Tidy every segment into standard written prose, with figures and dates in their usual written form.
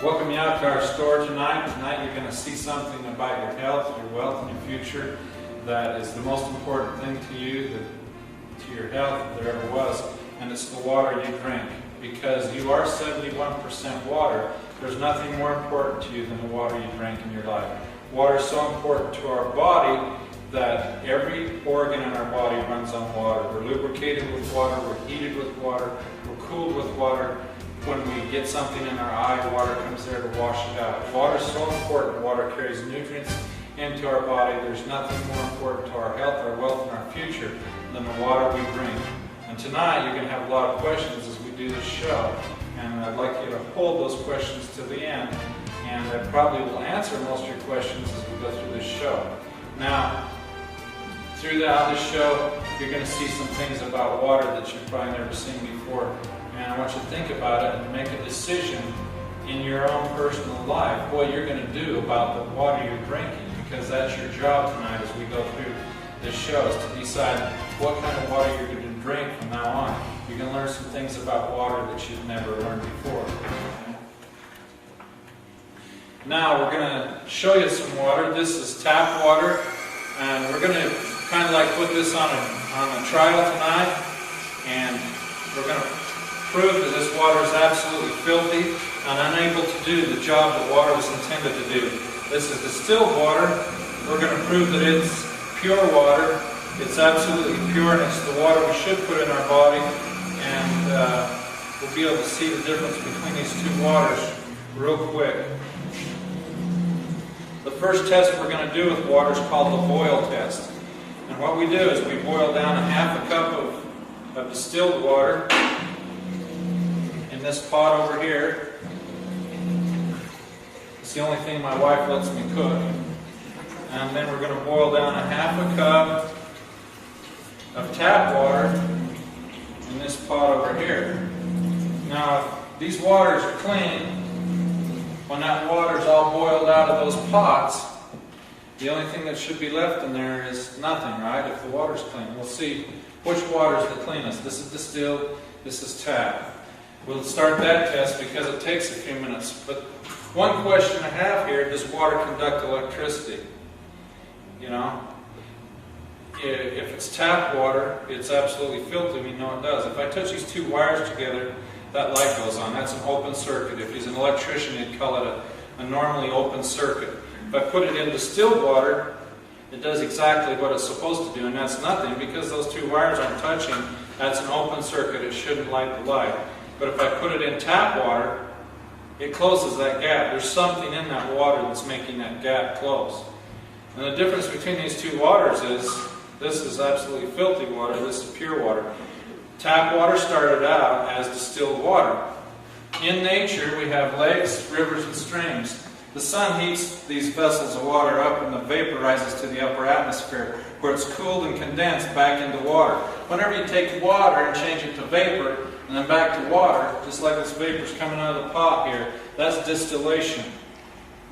welcome you out to our store tonight. Tonight you're going to see something about your health, your wealth, and your future that is the most important thing to you, to your health, if there ever was, and it's the water you drink. Because you are 71% water, there's nothing more important to you than the water you drink in your life. Water is so important to our body that every organ in our body runs on water. We're lubricated with water, we're heated with water, we're cooled with water. When we get something in our eye, water comes there to wash it out. Water is so important. Water carries nutrients into our body. There's nothing more important to our health, our wealth, and our future than the water we drink. And tonight you're going to have a lot of questions as we do this show. And I'd like you to hold those questions to the end. And I probably will answer most of your questions as we go through this show. Now, throughout this show, you're going to see some things about water that you've probably never seen before. And I want you to think about it and make a decision in your own personal life what you're going to do about the water you're drinking, because that's your job tonight as we go through this show, is to decide what kind of water you're going to drink from now on. You're going to learn some things about water that you've never learned before. Now we're going to show you some water. This is tap water, and we're going to kind of like put this on a trial tonight, and we're going to prove that this water is absolutely filthy and unable to do the job that water was intended to do. This is distilled water. We're going to prove that it's pure water. It's absolutely pure, and it's the water we should put in our body. And we'll be able to see the difference between these two waters real quick. The first test we're going to do with water is called the boil test. And what we do is we boil down a half a cup of distilled water in this pot over here. It's the only thing my wife lets me cook. And then we're going to boil down a half a cup of tap water in this pot over here. Now, if these waters are clean, when that water is all boiled out of those pots, the only thing that should be left in there is nothing, right? If the water's clean. We'll see which water is the cleanest. This is distilled, this is tap. We'll start that test because it takes a few minutes. But one question I have here, does water conduct electricity? You know, if it's tap water, it's absolutely filthy. We know it does. If I touch these two wires together, that light goes on. That's an open circuit. If he's an electrician, he'd call it a normally open circuit. If I put it in distilled water, it does exactly what it's supposed to do, and that's nothing because those two wires aren't touching. That's an open circuit. It shouldn't light the light. But if I put it in tap water, it closes that gap. There's something in that water that's making that gap close. And the difference between these two waters is this is absolutely filthy water, this is pure water. Tap water started out as distilled water. In nature, we have lakes, rivers, and streams. The sun heats these vessels of water up and it vaporizes to the upper atmosphere, where it's cooled and condensed back into water. Whenever you take water and change it to vapor, and then back to water, just like this vapor's coming out of the pot here, that's distillation.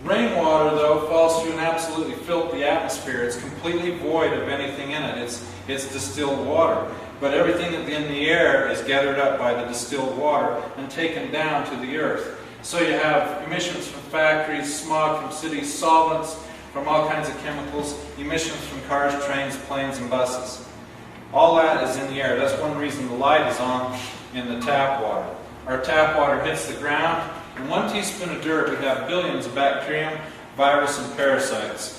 Rainwater, though, falls through an absolutely filthy atmosphere. It's completely void of anything in it. It's distilled water. But everything in the air is gathered up by the distilled water and taken down to the earth. So you have emissions from factories, smog from cities, solvents from all kinds of chemicals, emissions from cars, trains, planes, and buses. All that is in the air. That's one reason the light is on in the tap water. Our tap water hits the ground. In 1 teaspoon of dirt, we have billions of bacterium, virus, and parasites.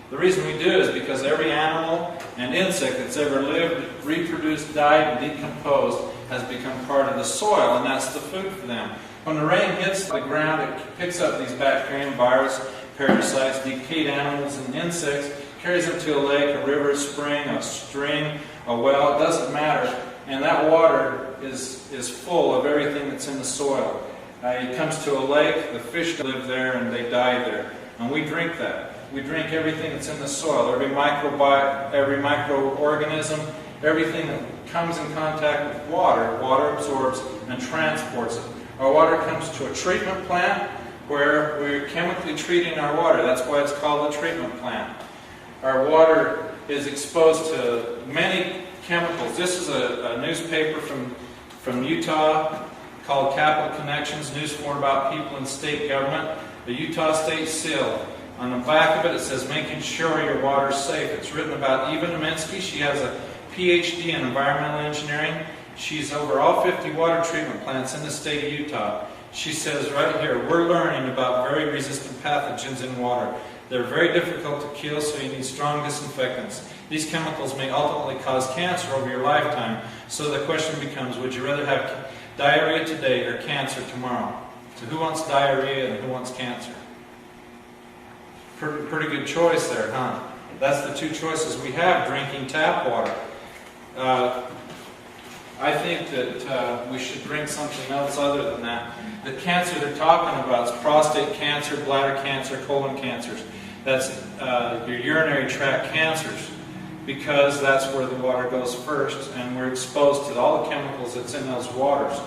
The reason we do is because every animal and insect that's ever lived, reproduced, died, and decomposed has become part of the soil, and that's the food for them. When the rain hits the ground, it picks up these bacterium, virus, parasites, decayed animals, and insects, carries them to a lake, a river, a spring, a stream, a well, it doesn't matter. And that water is full of everything that's in the soil. It comes to a lake, the fish live there and they die there. And we drink that. We drink everything that's in the soil, every microorganism, everything that comes in contact with water, water absorbs and transports it. Our water comes to a treatment plant where we're chemically treating our water. That's why it's called a treatment plant. Our water is exposed to many chemicals. This is a newspaper from Utah called Capital Connections, news for about people in state government, the Utah State seal. On the back of it, it says, making sure your water is safe. It's written about Eva Neminsky. She has a PhD in environmental engineering. She's over all 50 water treatment plants in the state of Utah. She says right here, we're learning about very resistant pathogens in water. They're very difficult to kill, so you need strong disinfectants. These chemicals may ultimately cause cancer over your lifetime. So the question becomes, would you rather have diarrhea today or cancer tomorrow? So who wants diarrhea and who wants cancer? Pretty good choice there, huh? That's the two choices we have, drinking tap water. I think that we should drink something else other than that. The cancer they're talking about is prostate cancer, bladder cancer, colon cancers. That's your urinary tract cancers, because that's where the water goes first, and we're exposed to all the chemicals that's in those waters.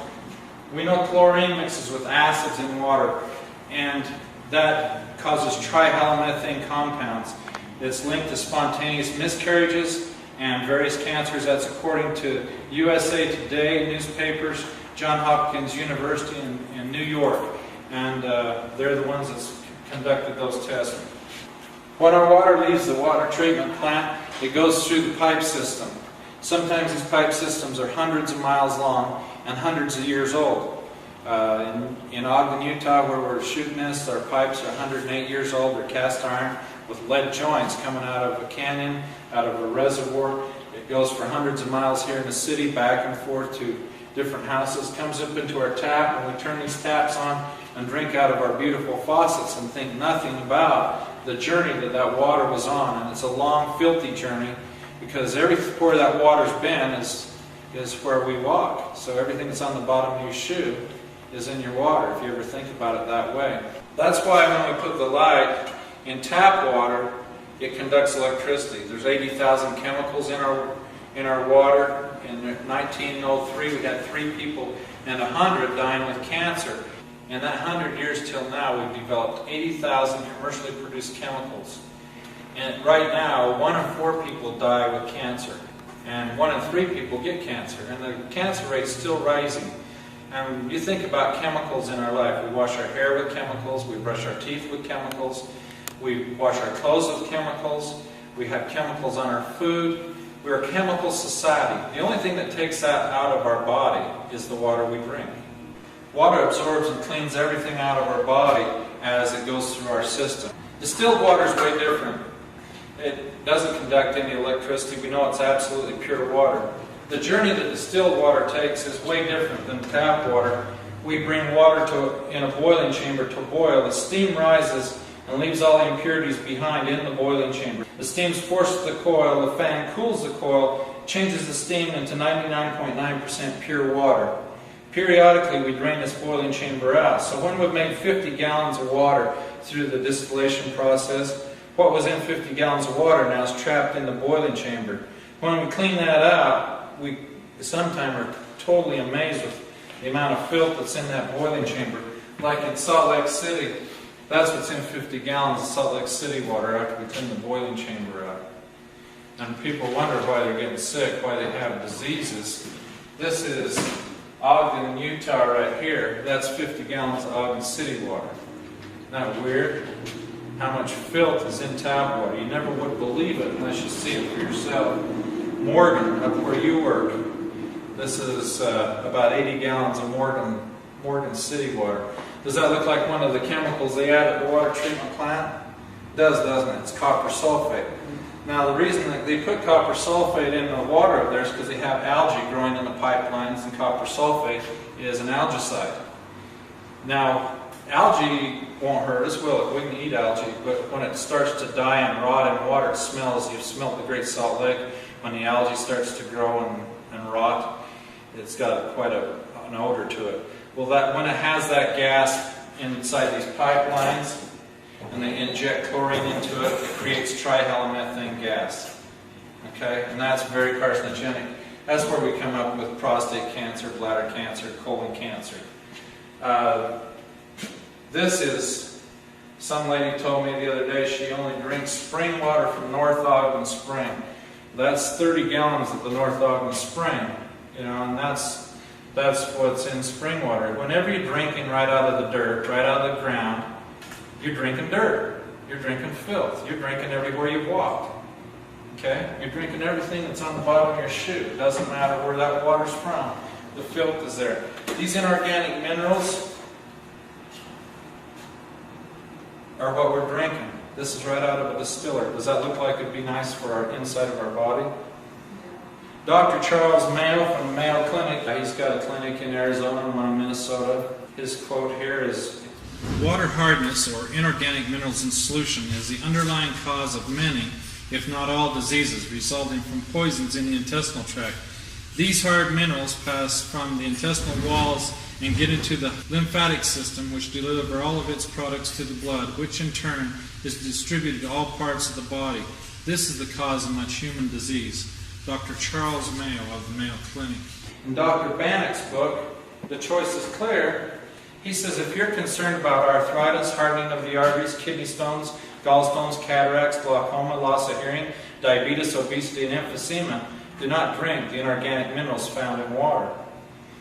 We know chlorine mixes with acids in water, and that causes trihalomethane compounds. It's linked to spontaneous miscarriages and various cancers. That's according to USA Today newspapers, Johns Hopkins University in New York, and they're the ones that conducted those tests. When our water leaves the water treatment plant, it goes through the pipe system. Sometimes these pipe systems are hundreds of miles long and hundreds of years old. In Ogden, Utah, where we're shooting this, our pipes are 108 years old. They're cast iron with lead joints coming out of a canyon, out of a reservoir. It goes for hundreds of miles here in the city, back and forth to different houses, comes up into our tap, and we turn these taps on and drink out of our beautiful faucets and think nothing about the journey that water was on. And it's a long, filthy journey, because where that water's been is where we walk. So everything that's on the bottom of your shoe is in your water, if you ever think about it that way. That's why when we put the light in tap water, it conducts electricity. There's 80,000 chemicals in our water. In 1903, we had 3 people and 100 dying with cancer. In that 100 years till now, we've developed 80,000 commercially produced chemicals. And right now, 1 in 4 people die with cancer, and 1 in 3 people get cancer, and the cancer rate's still rising. And you think about chemicals in our life. We wash our hair with chemicals, we brush our teeth with chemicals, we wash our clothes with chemicals, we have chemicals on our food. We're a chemical society. The only thing that takes that out of our body is the water we drink. Water absorbs and cleans everything out of our body as it goes through our system. Distilled water is way different. It doesn't conduct any electricity. We know it's absolutely pure water. The journey that distilled water takes is way different than tap water. We bring water in a boiling chamber to boil. The steam rises and leaves all the impurities behind in the boiling chamber. The steam's forced to the coil, the fan cools the coil, changes the steam into 99.9% pure water. Periodically, we drain this boiling chamber out. So when we've made 50 gallons of water through the distillation process, what was in 50 gallons of water now is trapped in the boiling chamber. When we clean that out, we sometimes are totally amazed with the amount of filth that's in that boiling chamber. Like in Salt Lake City, that's what's in 50 gallons of Salt Lake City water after we clean the boiling chamber out. And people wonder why they're getting sick, why they have diseases. This is Ogden, Utah right here. That's 50 gallons of Ogden City water. Isn't that weird? How much filth is in tap water. You never would believe it unless you see it for yourself. Morgan, up where you work, this is about 80 gallons of Morgan City water. Does that look like one of the chemicals they add at the water treatment plant? It does, doesn't it? It's copper sulfate. Now the reason that they put copper sulfate in the water up there is because they have algae growing in the pipelines, and copper sulfate is an algicide. Now, algae won't hurt us, will it? We can eat algae, but when it starts to die and rot in water, it smells. You've smelled the Great Salt Lake. When the algae starts to grow and rot, it's got quite an odor to it. Well, when it has that gas inside these pipelines, and they inject chlorine into it, it creates trihalomethane gas. Okay? And that's very carcinogenic. That's where we come up with prostate cancer, bladder cancer, colon cancer. This is, some lady told me the other day she only drinks spring water from North Ogden Spring. That's 30 gallons at the North Ogden Spring, and that's That's what's in spring water. Whenever you're drinking right out of the dirt, right out of the ground, you're drinking dirt. You're drinking filth. You're drinking everywhere you walk. Okay? You're drinking everything that's on the bottom of your shoe. It doesn't matter where that water's from. The filth is there. These inorganic minerals are what we're drinking. This is right out of a distiller. Does that look like it'd be nice for our inside of our body? Dr. Charles Mayo from the Mayo Clinic, he's got a clinic in Arizona and one in Minnesota. His quote here is, "Water hardness, or inorganic minerals in solution, is the underlying cause of many, if not all, diseases resulting from poisons in the intestinal tract. These hard minerals pass from the intestinal walls and get into the lymphatic system, which deliver all of its products to the blood, which in turn is distributed to all parts of the body. This is the cause of much human disease." Dr. Charles Mayo of the Mayo Clinic. In Dr. Bannock's book, The Choice is Clear, he says if you're concerned about arthritis, hardening of the arteries, kidney stones, gallstones, cataracts, glaucoma, loss of hearing, diabetes, obesity, and emphysema, do not drink the inorganic minerals found in water.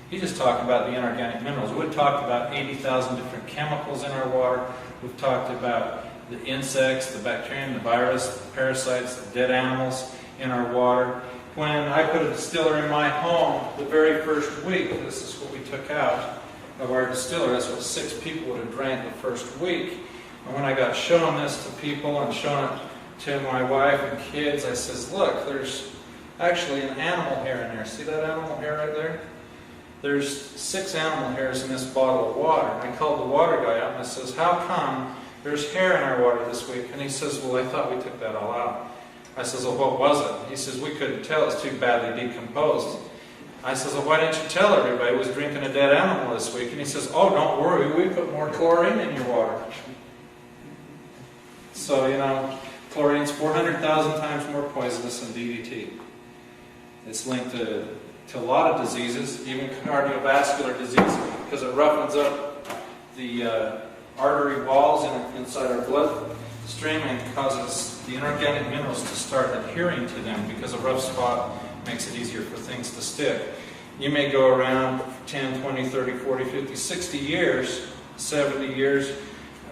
He just talked about the inorganic minerals. We've talked about 80,000 different chemicals in our water. We've talked about the insects, the bacteria, the virus, the parasites, the dead animals in our water. When I put a distiller in my home the very first week, this is what we took out of our distiller. That's what 6 people would have drank the first week. And when I got shown this to people and shown it to my wife and kids, I says, look, there's actually an animal hair in there. See that animal hair right there? There's 6 animal hairs in this bottle of water. And I called the water guy up and I says, how come there's hair in our water this week? And he says, well, I thought we took that all out. I says, well, what was it? He says, we couldn't tell. It's too badly decomposed. I says, well, why didn't you tell everybody was drinking a dead animal this week? And he says, oh, don't worry, we put more chlorine in your water. So, you know, chlorine's 400,000 times more poisonous than DDT. It's linked to a lot of diseases, even cardiovascular disease, because it roughens up the artery walls inside our blood stream and causes the inorganic minerals to start adhering to them, because a rough spot makes it easier for things to stick. You may go around 10, 20, 30, 40, 50, 60 years, 70 years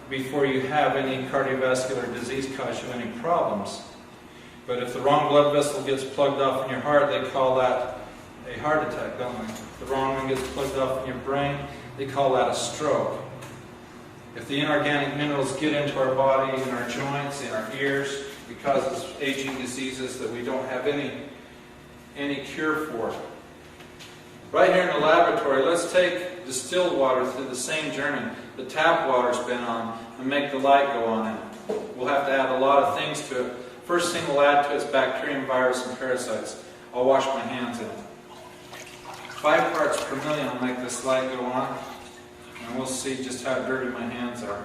before you have any cardiovascular disease cause you any problems. But if the wrong blood vessel gets plugged off in your heart, they call that a heart attack, don't they? If the wrong one gets plugged off in your brain, they call that a stroke. If the inorganic minerals get into our body, in our joints, in our ears, it causes aging diseases that we don't have any cure for. Right here in the laboratory, let's take distilled water through the same journey the tap water's been on and make the light go on in it. We'll have to add a lot of things to it. First thing we'll add to it is bacterium, virus, and parasites. I'll wash my hands in it. 5 parts per million will make this light go on. And we'll see just how dirty my hands are.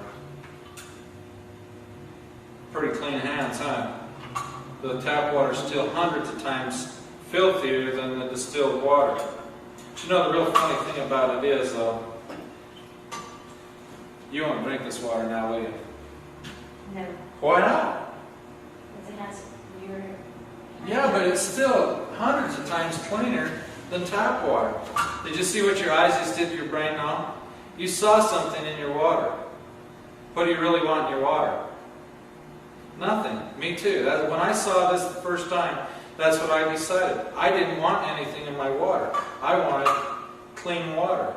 Pretty clean hands, huh? The tap water is still hundreds of times filthier than the distilled water. But you know the real funny thing about it is, though, you won't drink this water now, will you? No. Why not? Because it has urine. Yeah, but it's still hundreds of times cleaner than tap water. Did you see what your eyes just did to your brain now? You saw something in your water. What do you really want in your water? Nothing. Me too. When I saw this the first time, that's what I decided. I didn't want anything in my water. I wanted clean water.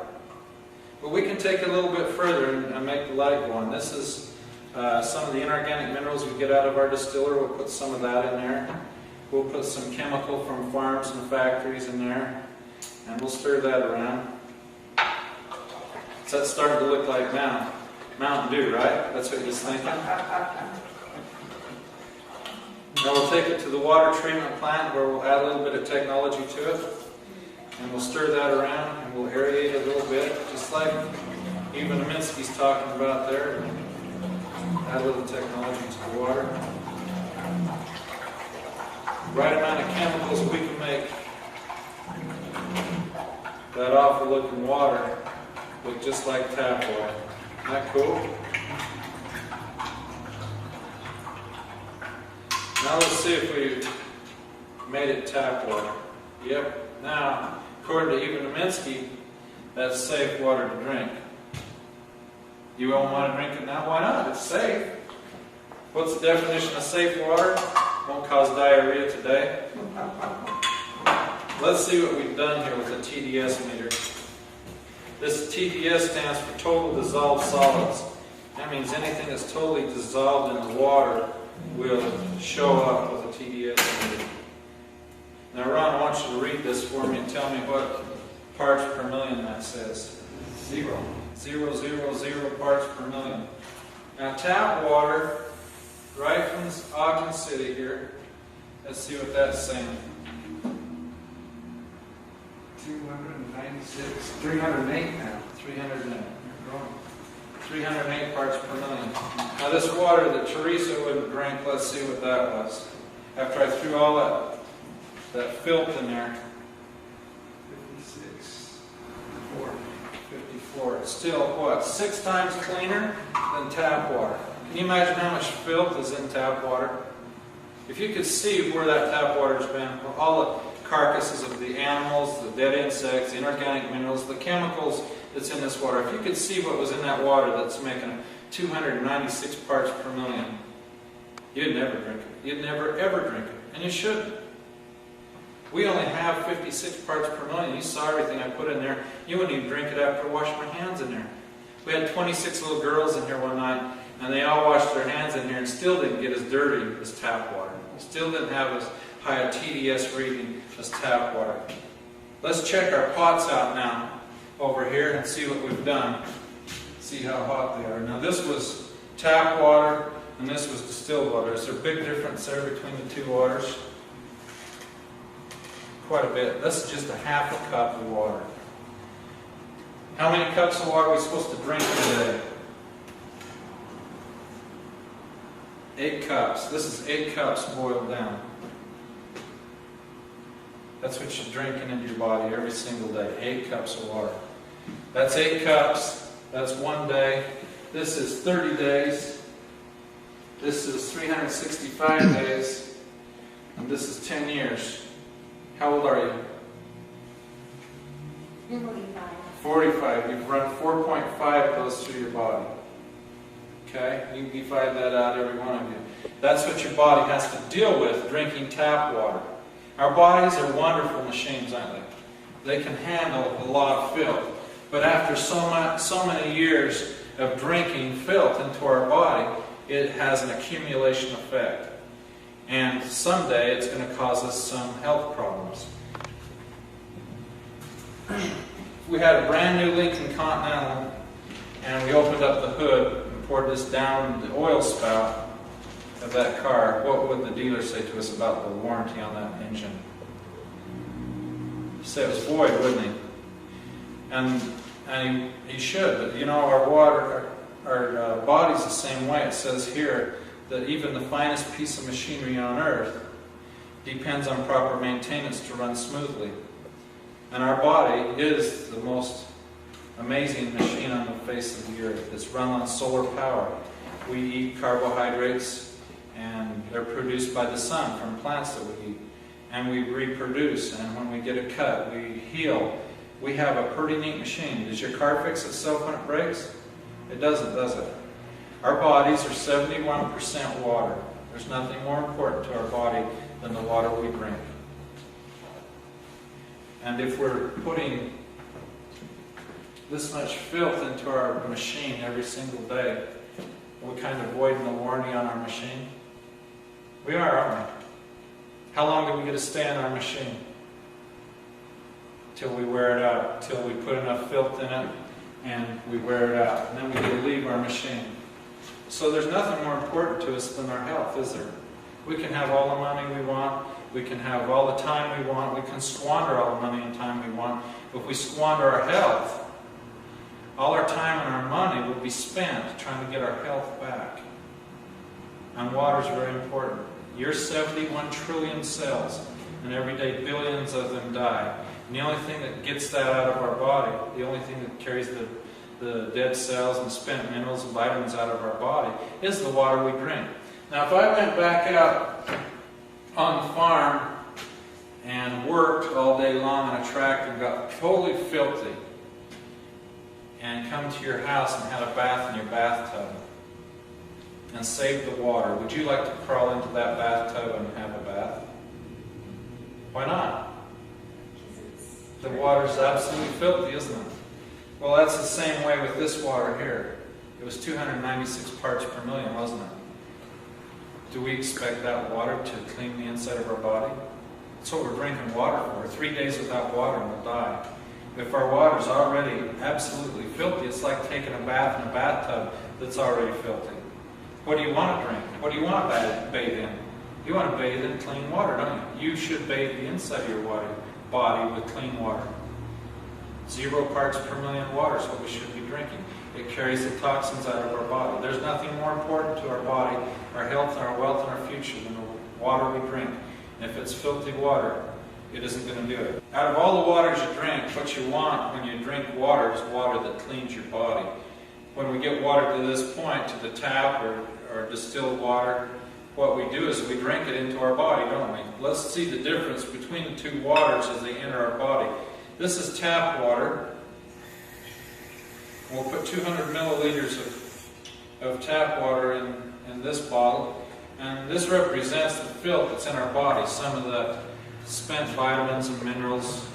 But we can take it a little bit further and make the light go on. This is some of the inorganic minerals we get out of our distiller. We'll put some of that in there. We'll put some chemical from farms and factories in there. And we'll stir that around. So that's starting to look like now Mountain Dew, right? That's what you're thinking. Now we'll take it to the water treatment plant where we'll add a little bit of technology to it. And we'll stir that around and we'll aerate it a little bit, just like even Aminski's talking about there. Add a little technology to the water. Right amount of chemicals we can make that awful looking water look just like tap water. Isn't that cool? Now let's see if we made it tap water. Yep. Now, according to even Aminski, That's safe water to drink. You won't want to drink it now? Why not? It's safe. What's the definition of safe water? Won't cause diarrhea today. Let's see what we've done here with the TDS meter. This TDS stands for total dissolved solids. That means anything that's totally dissolved in the water will show up with a TDS meter. Now Ron, I want you to read this for me and tell me what parts per million that says. 0. 0, 0, 0 parts per million. Now tap water, right from Ogden City here. Let's see what that's saying. 296, 308 now. 308. 308 parts per million. Now this water that Teresa wouldn't drink, let's see what that was. After I threw all that filth in there. 56, 54. It's still, what, 6 times cleaner than tap water. Can you imagine how much filth is in tap water? If you could see where that tap water's been, all the carcasses of the animals, the dead insects, the inorganic minerals, the chemicals that's in this water, if you could see what was in that water that's making 296 parts per million, you'd never drink it. You'd never ever drink it. And you shouldn't. We only have 56 parts per million. You saw everything I put in there. You wouldn't even drink it after I washed my hands in there. We had 26 little girls in here one night, and they all washed their hands in here and still didn't get as dirty as tap water. Still didn't have as high a TDS reading as tap water. Let's check our pots out now over here and see what we've done. See how hot they are. Now this was tap water and this was distilled water. Is there a big difference there between the two waters? Quite a bit. This is just a half a cup of water. How many cups of water are we supposed to drink today? 8 cups. This is 8 cups boiled down. That's what you're drinking into your body every single day. 8 cups of water. That's 8 cups. That's 1 day. This is 30 days. This is 365 days. And this is 10 years. How old are you? 45. 45. You've run 4.5 goes through your body. Okay? You divide that out, every one of you. That's what your body has to deal with drinking tap water. Our bodies are wonderful machines, aren't they? They can handle a lot of filth. But after so many years of drinking filth into our body, it has an accumulation effect. And someday it's going to cause us some health problems. If we had a brand new Lincoln Continental and we opened up the hood and poured this down the oil spout of that car, what would the dealer say to us about the warranty on that engine? He'd say it was void, wouldn't he? And he should, but you know, our body's the same way. It says here that even the finest piece of machinery on earth depends on proper maintenance to run smoothly. And our body is the most amazing machine on the face of the earth. It's run on solar power. We eat carbohydrates, and they're produced by the sun from plants that we eat. And we reproduce, and when we get a cut, we heal. We have a pretty neat machine. Does your car fix itself when it breaks? It doesn't, does it? Our bodies are 71% water. There's nothing more important to our body than the water we drink. And if we're putting this much filth into our machine every single day, are we kind of voiding the warranty on our machine? We are, aren't we? How long do we get to stay in our machine? Till we wear it out, till we put enough filth in it and we wear it out. And then we get to leave our machine. So there's nothing more important to us than our health, is there? We can have all the money we want. We can have all the time we want. We can squander all the money and time we want. But if we squander our health, all our time and our money will be spent trying to get our health back. And water is very important. You're 71 trillion cells, and every day billions of them die. And the only thing that gets that out of our body, the only thing that carries the dead cells and spent minerals and vitamins out of our body is the water we drink. Now if I went back out on the farm and worked all day long on a tractor and got totally filthy, and come to your house and had a bath in your bathtub and saved the water, would you like to crawl into that bathtub and have a bath? Why not? The water's absolutely filthy, isn't it? Well, that's the same way with this water here. It was 296 parts per million, wasn't it? Do we expect that water to clean the inside of our body? That's what we're drinking water for. 3 days without water and we'll die. If our water's already absolutely filthy, it's like taking a bath in a bathtub that's already filthy. What do you want to drink? What do you want to bathe in? You want to bathe in clean water, don't you? You should bathe the inside of your body with clean water. 0 parts per million water is what we should be drinking. It carries the toxins out of our body. There's nothing more important to our body, our health, and our wealth, and our future than the water we drink. And if it's filthy water, it isn't going to do it. Out of all the waters you drink, what you want when you drink water is water that cleans your body. When we get water to this point, to the tap or distilled water, what we do is we drink it into our body, don't we? Let's see the difference between the two waters as they enter our body. This is tap water. We'll put 200 milliliters of tap water in this bottle. And this represents the filth that's in our body, some of the spent vitamins and minerals,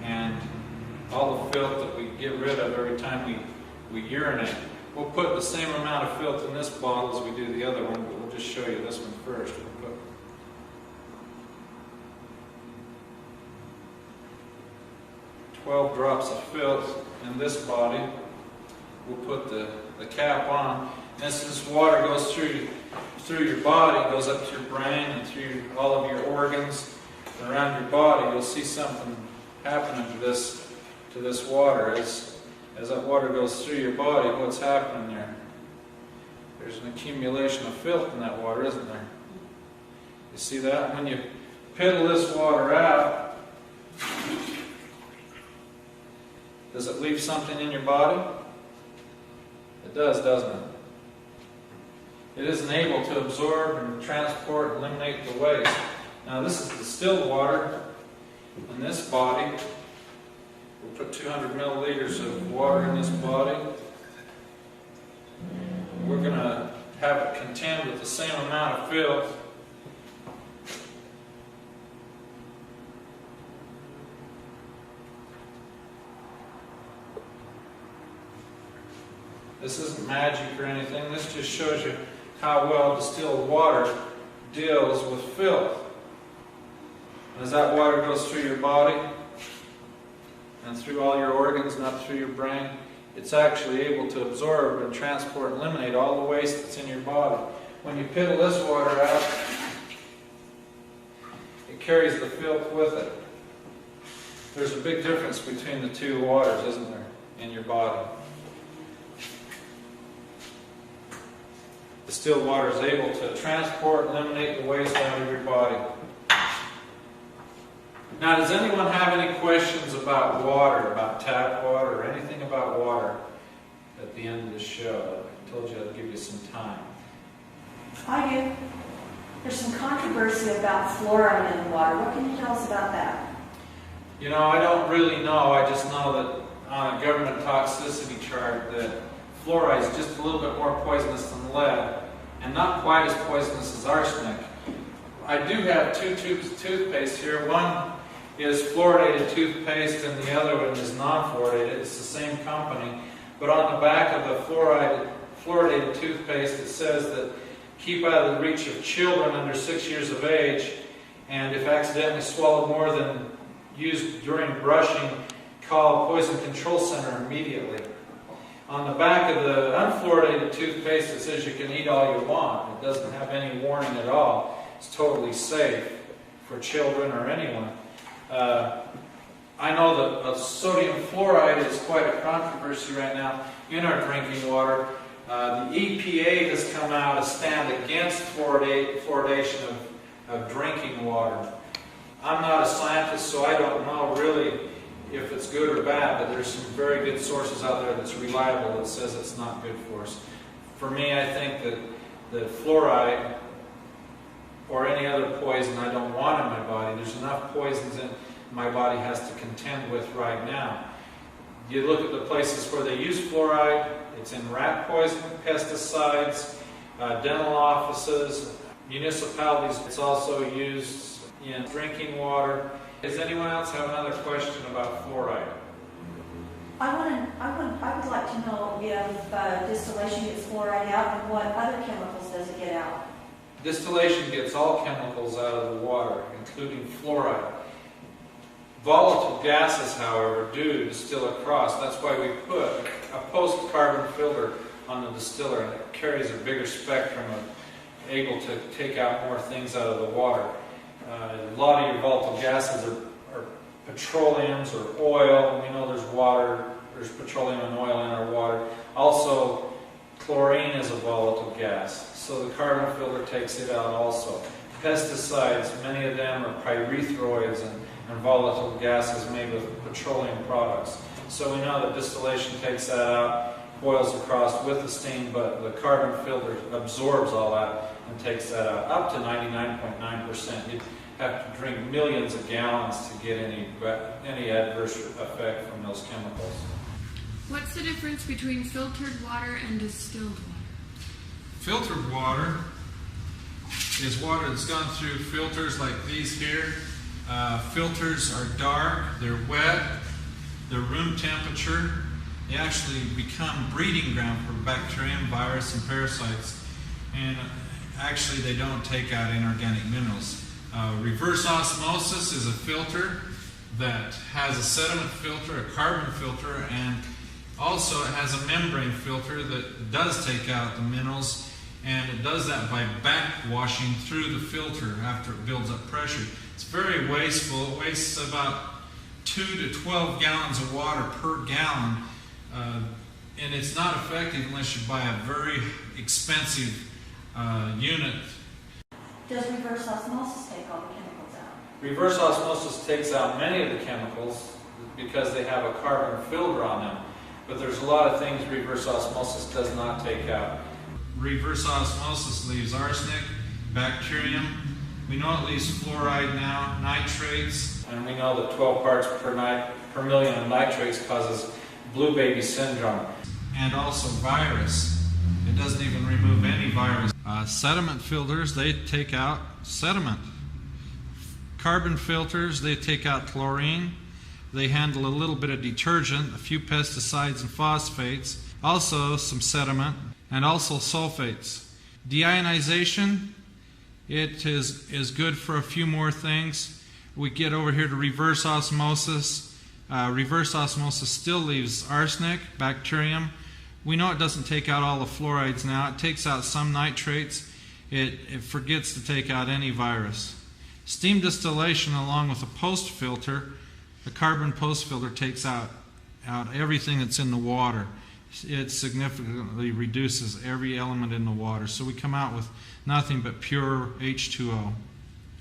and all the filth that we get rid of every time we urinate. We'll put the same amount of filth in this bottle as we do the other one, but we'll just show you this one first. We'll put 12 drops of filth in this body. We'll put the cap on. As this water goes through your body, goes up to your brain and through all of your organs and around your body, you'll see something happening to this water. As that water goes through your body, what's happening there? There's an accumulation of filth in that water, isn't there? You see that? When you piddle this water out, does it leave something in your body? It does, doesn't it? It isn't able to absorb and transport and eliminate the waste. Now this is distilled water in this body. We'll put 200 milliliters of water in this body. We're going to have it contend with the same amount of filth. This isn't magic or anything. This just shows you how well distilled water deals with filth. As that water goes through your body and through all your organs and up through your brain, it's actually able to absorb and transport and eliminate all the waste that's in your body. When you piddle this water out, it carries the filth with it. There's a big difference between the two waters, isn't there, in your body? Distilled water is able to transport and eliminate the waste out of your body. Now, does anyone have any questions about water, about tap water, or anything about water at the end of the show? I told you I'd give you some time. I do. There's some controversy about fluoride in the water. What can you tell us about that? You know, I don't really know. I just know that on a government toxicity chart that fluoride is just a little bit more poisonous than lead, and not quite as poisonous as arsenic. I do have 2 tubes of toothpaste here. One is fluoridated toothpaste and the other one is non-fluoridated. It's the same company. But on the back of the fluoridated toothpaste it says that keep out of the reach of children under 6 years of age, and if accidentally swallowed more than used during brushing, call Poison Control Center immediately. On the back of the unfluoridated toothpaste it says you can eat all you want. It doesn't have any warning at all. It's totally safe for children or anyone. I know that sodium fluoride is quite a controversy right now in our drinking water. The EPA has come out a stand against fluoridation of drinking water. I'm not a scientist, so I don't know really if it's good or bad, but there's some very good sources out there that's reliable that says it's not good for us. For me, I think that fluoride or any other poison I don't want in my body, there's enough poisons in my body has to contend with right now. You look at the places where they use fluoride, it's in rat poison, pesticides, dental offices, municipalities. It's also used in drinking water. Does anyone else have another question about fluoride? I would like to know if distillation gets fluoride out and what other chemicals does it get out? Distillation gets all chemicals out of the water, including fluoride. Volatile gases, however, do distill across. That's why we put a post-carbon filter on the distiller, and it carries a bigger spectrum of able to take out more things out of the water. A lot of your volatile gases are petroleums or oil. We know there's water, there's petroleum and oil in our water. Also, chlorine is a volatile gas, so the carbon filter takes it out also. Pesticides, many of them are pyrethroids and volatile gases made with petroleum products. So we know that distillation takes that out, boils across with the steam, but the carbon filter absorbs all that and takes that out, up to 99.9%. You'd have to drink millions of gallons to get any adverse effect from those chemicals. What's the difference between filtered water and distilled water? Filtered water is water that's gone through filters like these here. Filters are dark, they're wet, they're room temperature. They actually become breeding ground for bacterium, virus, and parasites. And actually they don't take out inorganic minerals. Reverse osmosis is a filter that has a sediment filter, a carbon filter, and also it has a membrane filter that does take out the minerals, and it does that by backwashing through the filter after it builds up pressure. It's very wasteful. It wastes about 2 to 12 gallons of water per gallon, and it's not effective unless you buy a very expensive unit. Does reverse osmosis take all the chemicals out? Reverse osmosis takes out many of the chemicals because they have a carbon filter on them. But there's a lot of things reverse osmosis does not take out. Reverse osmosis leaves arsenic, bacterium. We know it leaves fluoride now, nitrates, and we know that 12 parts per million of nitrates causes blue baby syndrome. And also virus. It doesn't even remove any virus. Sediment filters, they take out sediment. Carbon filters, they take out chlorine. They handle a little bit of detergent, a few pesticides and phosphates, also some sediment, and also sulfates. Deionization, it is good for a few more things. We get over here to reverse osmosis. Reverse osmosis still leaves arsenic, bacterium. We know it doesn't take out all the fluorides now. It takes out some nitrates. It forgets to take out any virus. Steam distillation along with a post filter, the carbon post filter takes out everything that's in the water. It significantly reduces every element in the water. So we come out with nothing but pure H2O.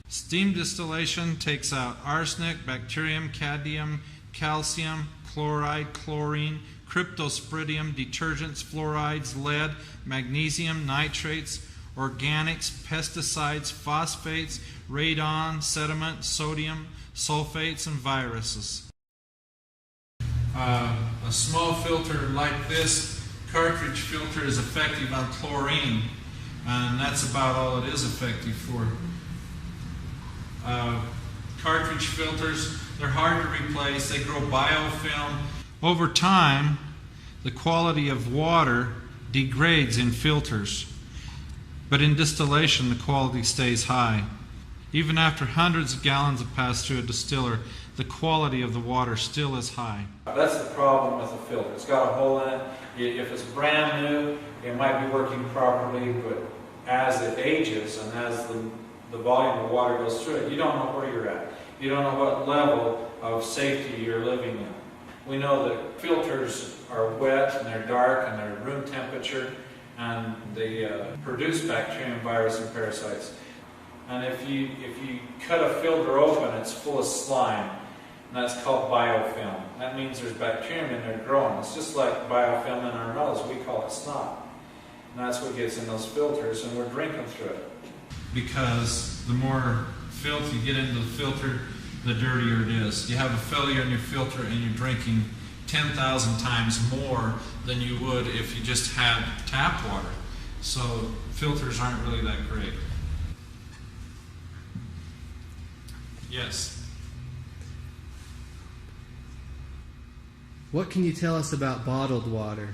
Steam distillation takes out arsenic, bacterium, cadmium, calcium, chloride, chlorine, cryptosporidium, detergents, fluorides, lead, magnesium, nitrates, organics, pesticides, phosphates, radon, sediment, sodium, sulfates, and viruses. A small filter like this cartridge filter is effective on chlorine, and that's about all it is effective for. Cartridge filters, they're hard to replace. They grow biofilm. Over time, the quality of water degrades in filters, but in distillation, the quality stays high. Even after hundreds of gallons have passed through a distiller, the quality of the water still is high. That's the problem with the filter. It's got a hole in it. If it's brand new, it might be working properly, but as it ages and as the volume of water goes through it, you don't know where you're at. You don't know what level of safety you're living in. We know that filters are wet and they're dark and they're room temperature, and they produce bacterium, virus, and parasites. And if you cut a filter open, it's full of slime, and that's called biofilm. That means there's bacterium in there growing. It's just like biofilm in our nose. We call it snot. And that's what gets in those filters, and we're drinking through it. Because the more filth you get into the filter, the dirtier it is. You have a failure in your filter and you're drinking 10,000 times more than you would if you just had tap water. So filters aren't really that great. Yes? What can you tell us about bottled water?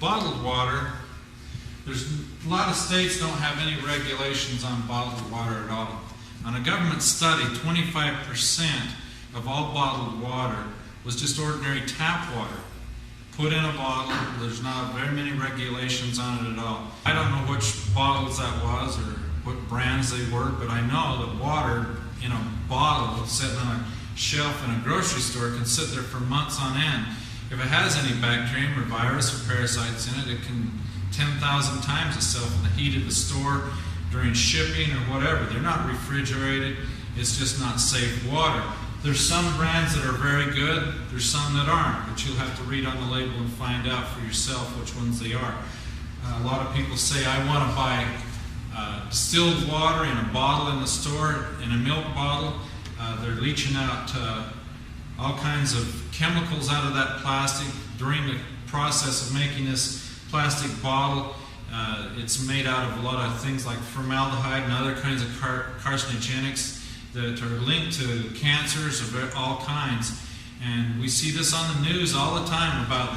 Bottled water, there's a lot of states don't have any regulations on bottled water at all. On a government study, 25% of all bottled water was just ordinary tap water. Put in a bottle, there's not very many regulations on it at all. I don't know which bottles that was or what brands they were, but I know that water in a bottle sitting on a shelf in a grocery store can sit there for months on end. If it has any bacterium or virus or parasites in it, it can 10,000 times itself in the heat of the store during shipping or whatever. They're not refrigerated. It's just not safe water. There's some brands that are very good. There's some that aren't, but you'll have to read on the label and find out for yourself which ones they are. A lot of people say, I want to buy distilled water in a bottle in the store, in a milk bottle. They're leaching out all kinds of chemicals out of that plastic. During the process of making this plastic bottle, it's made out of a lot of things like formaldehyde and other kinds of carcinogenics that are linked to cancers of all kinds. And we see this on the news all the time about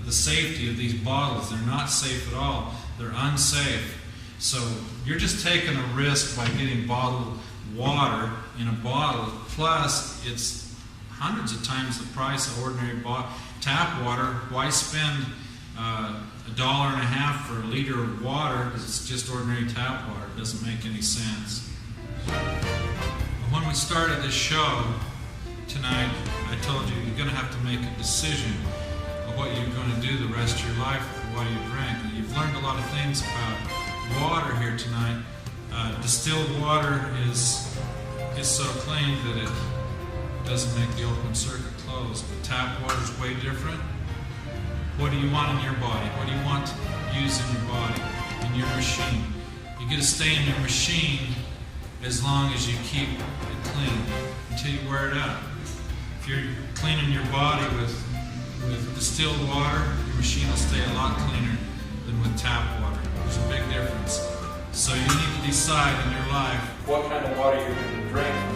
the safety of these bottles. They're not safe at all. They're unsafe. So you're just taking a risk by getting bottled water in a bottle. Plus, it's hundreds of times the price of ordinary tap water. Why spend $1.50 for a liter of water because it's just ordinary tap water? It doesn't make any sense. When we started this show tonight, I told you you're going to have to make a decision of what you're going to do the rest of your life with what you drink. And you've learned a lot of things about water here tonight. Distilled water is so clean that it doesn't make the open circuit close. But tap water is way different. What do you want in your body? What do you want to use in your body, in your machine? You get to stay in your machine as long as you keep it clean until you wear it out. If you're cleaning your body with distilled water, your machine will stay a lot cleaner than with tap water. There's a big difference. So you need to decide in your life what kind of water you're going to drink